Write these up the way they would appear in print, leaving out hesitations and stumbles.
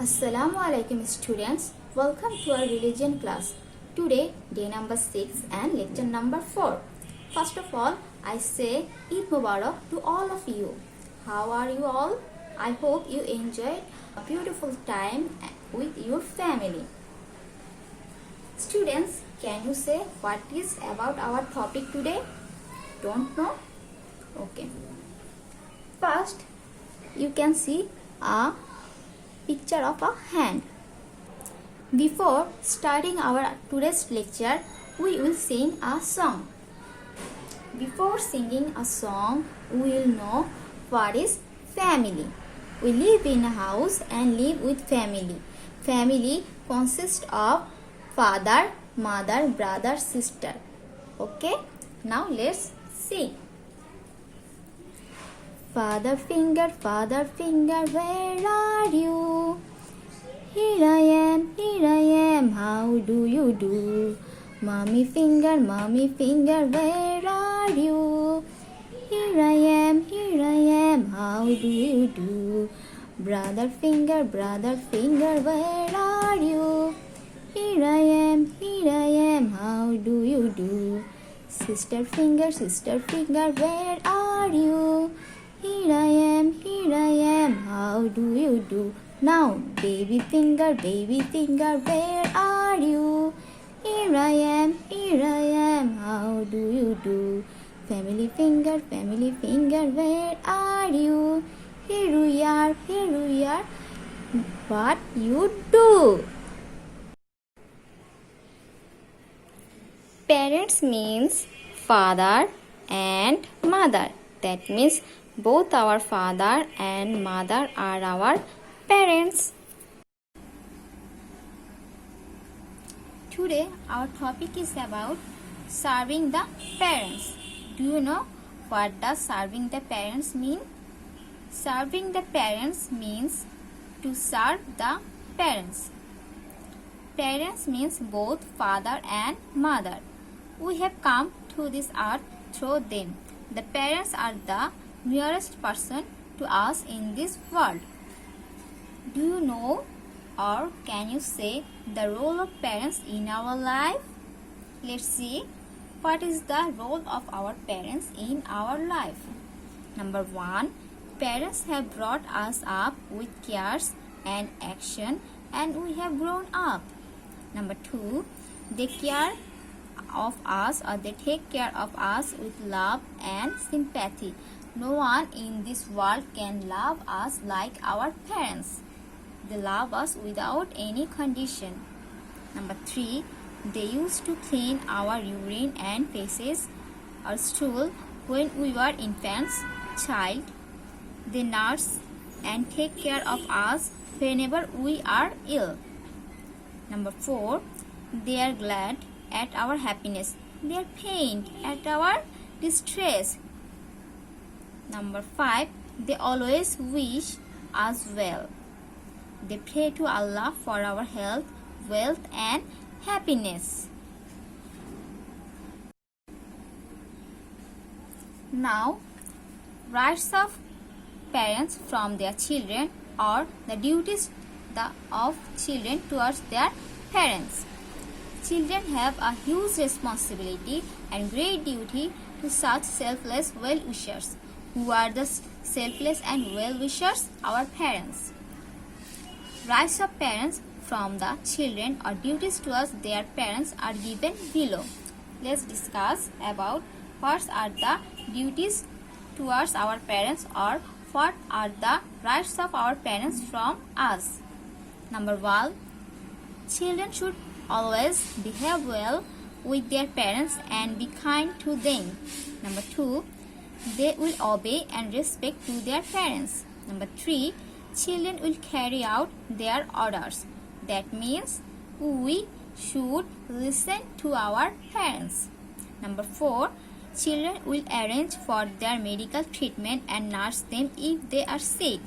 Assalamu alaikum students. Welcome to our religion class. Today day number 6 and lecture number 4. First of all, I say Eid Mubarak to all of you. How are you all? I hope you enjoyed a beautiful time with your family. Students, can you say what is about our topic today? Don't know? Okay. First, you can see a picture of a hand. Before starting our today's lecture, we will sing a song. Before singing a song, we will know what is family. We live in a house and live with family. Family consists of father, mother, brother, sister. Okay? Now let's sing. Father finger, where are you? Here I am, how do you do? Mommy finger, where are you? Here I am, how do you do? Brother finger, where are you? Here I am, how do you do? Sister finger, where are you? Here I am, how do you do? Now, baby finger, where are you? Here I am, how do you do? Family finger, where are you? Here we are, what you do? Parents means father and mother. That means both our father and mother are our parents. Today our topic is about serving the parents. Do you know what does serving the parents mean? Serving the parents means to serve the parents. Parents means both father and mother. We have come to this earth through them. The parents are the nearest person to us in this world. Do you know or can you say the role of parents in our life? Let's see what is the role of our parents in our life. Number 1, parents have brought us up with cares and action and we have grown up. Number 2, they care of us or they take care of us with love and sympathy. No one in this world can love us like our parents. They love us without any condition. Number 3, they used to clean our urine and feces or stool when we were infants, child. They nurse and take care of us whenever we are ill. Number 4, they are glad at our happiness. They are pained at our distress. Number 5, they always wish us well. They pray to Allah for our health, wealth and happiness. Now, rights of parents from their children or the duties of children towards their parents. Children have a huge responsibility and great duty to such selfless well-wishers. Who are the selfless and well-wishers? Our parents. Rights of parents from the children or duties towards their parents are given below. Let's discuss about what are the duties towards our parents or what are the rights of our parents from us. Number 1, children should always behave well with their parents and be kind to them. Number 2, they will obey and respect to their parents. Number 3, children will carry out their orders. That means we should listen to our parents. Number 4, children will arrange for their medical treatment and nurse them if they are sick.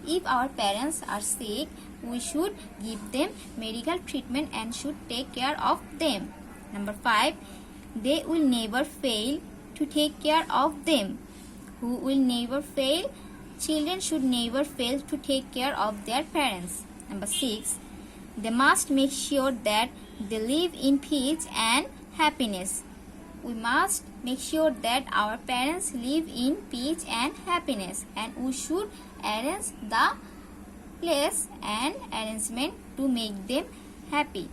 If our parents are sick, we should give them medical treatment and should take care of them. Number 5, they will never fail to take care of them. Who will never fail? Children should never fail to take care of their parents. Number 6. They must make sure that they live in peace and happiness. We must make sure that our parents live in peace and happiness, and we should arrange the place and arrangement to make them happy.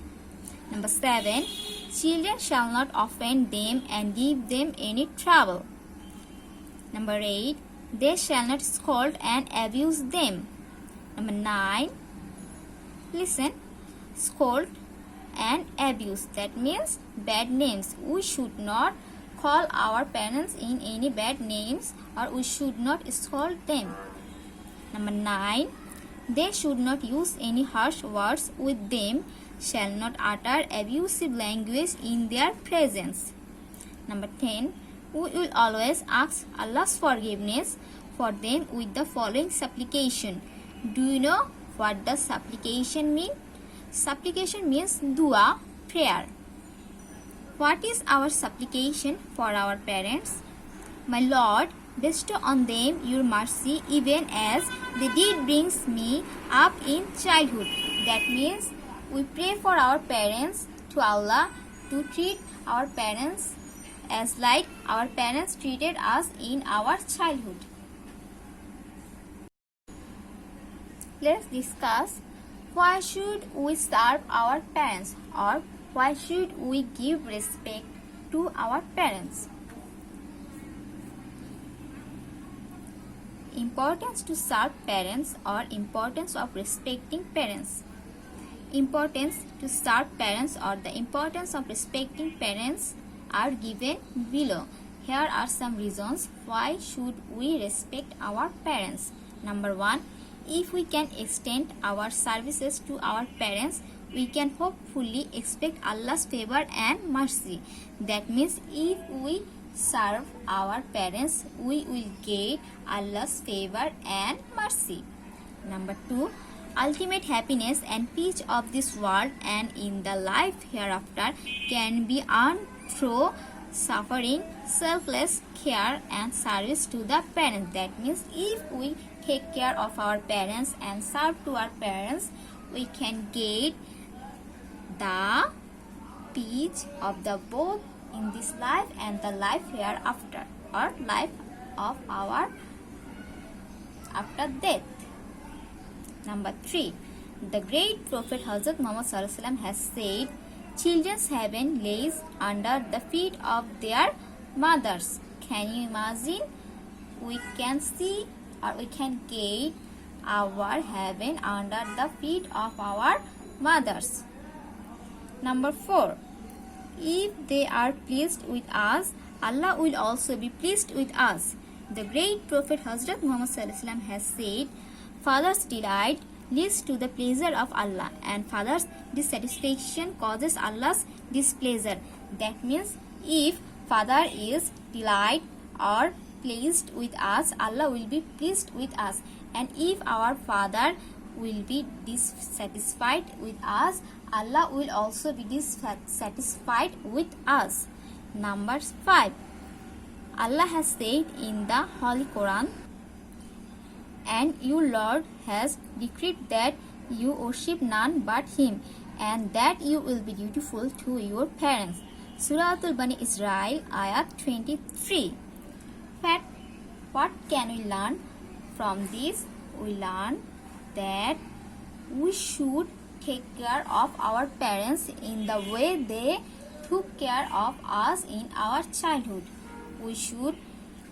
Number 7. Children shall not offend them and give them any trouble. Number 8. They shall not scold and abuse them. Number 9. Listen, scold and abuse, that means bad names. We should not call our parents in any bad names, or we should not scold them. Number 9. They should not use any harsh words with them, shall not utter abusive language in their presence. Number 10. We will always ask Allah's forgiveness for them with the following supplication. Do you know what does supplication mean? Supplication means dua, prayer. What is our supplication for our parents? My Lord, bestow on them your mercy even as they did bring me up in childhood. That means we pray for our parents to Allah to treat our parents as like our parents treated us in our childhood. Let's discuss why should we serve our parents, or why should we give respect to our parents. Importance to serve parents, or importance of respecting parents. Importance to serve parents or the importance of respecting parents are given below. Here are some reasons why should we respect our parents. Number 1. If we can extend our services to our parents, we can hopefully expect Allah's favor and mercy. That means if we serve our parents, we will get Allah's favor and mercy. Number 2. Ultimate happiness and peace of this world and in the life hereafter can be earned through suffering, selfless care and service to the parents. That means if we take care of our parents and serve to our parents, we can get the peace of the both in this life and the life hereafter, or life of our after death. Number 3. The great Prophet Hazrat Muhammad Sallallahu Alaihi Wasallam has said, children's heaven lays under the feet of their mothers. Can you imagine? We can see or we can get our heaven under the feet of our mothers. Number 4. If they are pleased with us, Allah will also be pleased with us. The great Prophet Hazrat Muhammad Sallallahu Alaihi Wasallam has said, father's delight leads to the pleasure of Allah, and father's dissatisfaction causes Allah's displeasure. That means if father is delight or pleased with us, Allah will be pleased with us, and if our father will be dissatisfied with us, Allah will also be dissatisfied with us. Number 5. Allah has said in the Holy Quran, and your Lord has decreed that you worship none but Him, and that you will be dutiful to your parents. Surah Al-Bani Israel, Ayat 23. Fact, what can we learn from this? We learn that we should take care of our parents in the way they took care of us in our childhood. We should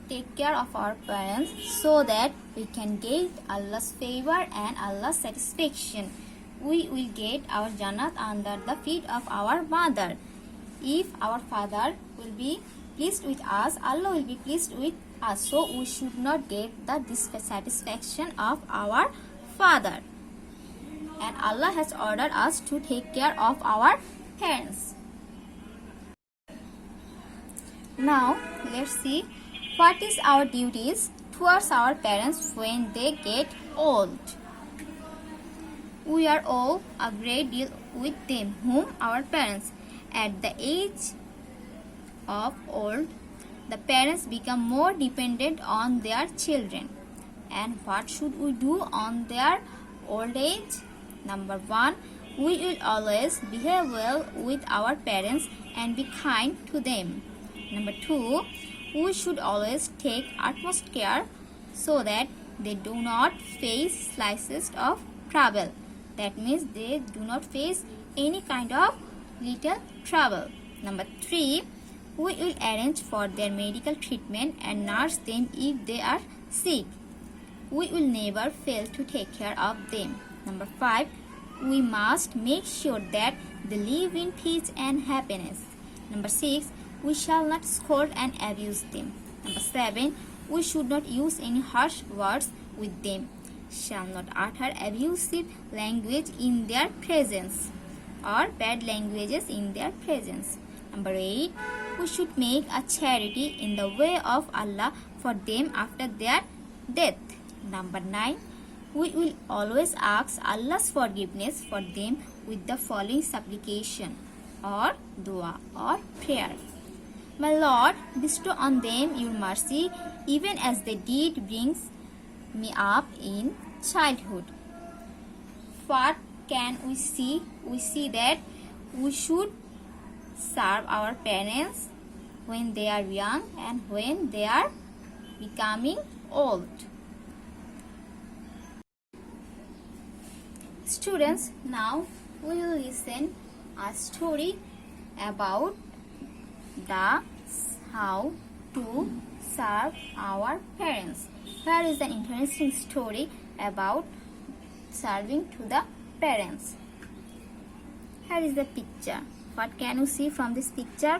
take care of our parents so that we can get Allah's favor and Allah's satisfaction. We will get our Jannat under the feet of our mother. If our father will be pleased with us, Allah will be pleased with us. So we should not get the dissatisfaction of our father. And Allah has ordered us to take care of our parents. Now let's see what is our duties towards our parents when they get old. We are all a great deal with them, whom our parents. At the age of old, the parents become more dependent on their children. And what should we do on their old age? Number 1. We will always behave well with our parents and be kind to them. Number 2. We should always take utmost care so that they do not face slices of trouble. That means they do not face any kind of little trouble. Number 3. We will arrange for their medical treatment and nurse them if they are sick. We will never fail to take care of them. Number 5. We must make sure that they live in peace and happiness. Number 6. We shall not scold and abuse them. Number 7. We should not use any harsh words with them. Shall not utter abusive language in their presence or bad languages in their presence. Number 8. We should make a charity in the way of Allah for them after their death. Number 9. We will always ask Allah's forgiveness for them with the following supplication or dua or prayer. My Lord, bestow on them your mercy, even as they did bring me up in childhood. What can we see? We see that we should serve our parents when they are young and when they are becoming old. Students, now we will listen a story about the how to serve our parents. Here is an interesting story about serving to the parents. Here is the picture. What can you see from this picture?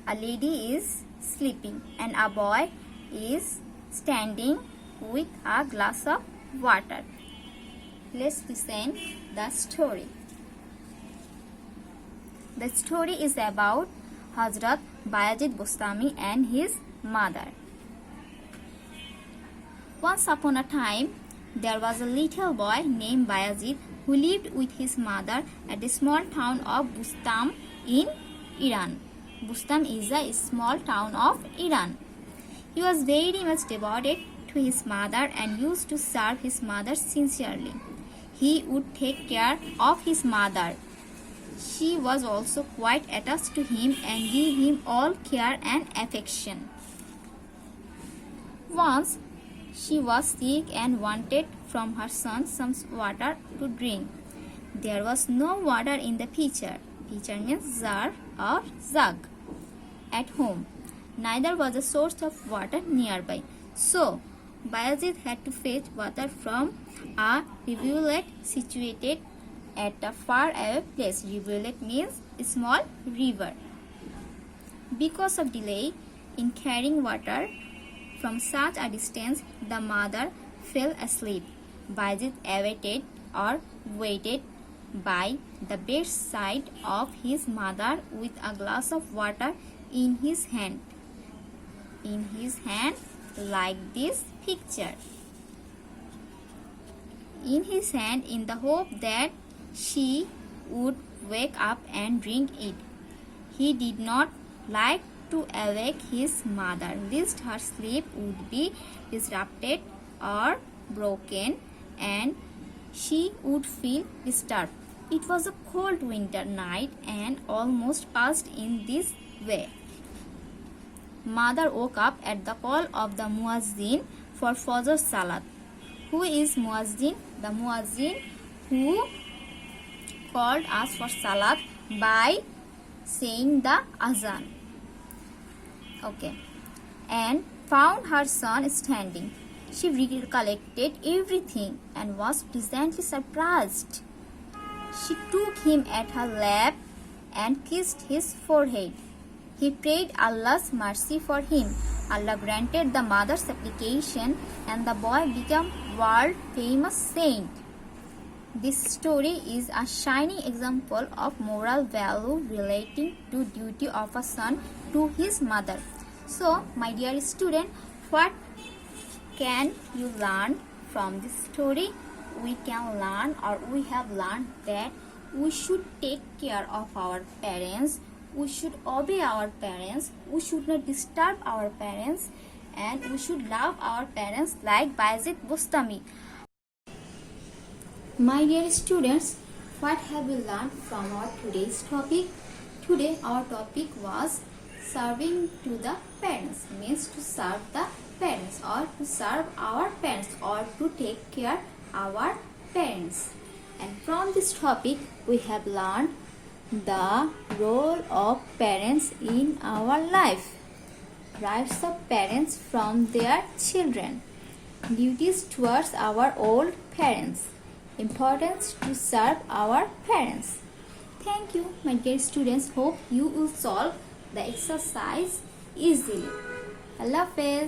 A lady is sleeping and a boy is standing with a glass of water. Let's listen the story. The story is about Hazrat Bayazid Bustami and his mother. Once upon a time, there was a little boy named Bayazid who lived with his mother at the small town of Bustam in Iran. Bustam is a small town of Iran. He was very much devoted to his mother and used to serve his mother sincerely. He would take care of his mother. She was also quite attached to him and gave him all care and affection. Once, she was sick and wanted from her son some water to drink. There was no water in the pitcher. Pitcher means jar or jug at home. Neither was a source of water nearby. So, Bayazid had to fetch water from a rivulet situated at a far away place. Rivulet means a small river. Because of delay in carrying water from such a distance, the mother fell asleep. Bayazid waited by the bedside of his mother with a glass of water in his hand. In his hand, like this picture. In his hand, in the hope that she would wake up and drink it. He did not like to awake his mother, lest her sleep would be disrupted or broken and she would feel disturbed. It was a cold winter night and almost passed in this way. Mother woke up at the call of the Muazzin for Fajr Salat. Who is Muazzin? The Muazzin who called us for Salat by saying the Azan. Okay. And found her son standing. She recollected everything and was pleasantly surprised. She took him at her lap and kissed his forehead. He prayed Allah's mercy for him. Allah granted the mother's supplication and the boy became world-famous saint. This story is a shining example of moral value relating to duty of a son to his mother. So, my dear student, what can you learn from this story? We can learn, or we have learned, that we should take care of our parents. We should obey our parents. We should not disturb our parents, and we should love our parents like Bayazid Bustami. My dear students, what have we learned from our today's topic? Today our topic was serving to the parents, means to serve the parents or to serve our parents or to take care our parents. And from this topic we have learned the role of parents in our life. Rights of parents from their children. Duties towards our old parents. Importance to serve our parents. Thank you, my dear students. Hope you will solve the exercise easily. Allah Hafiz.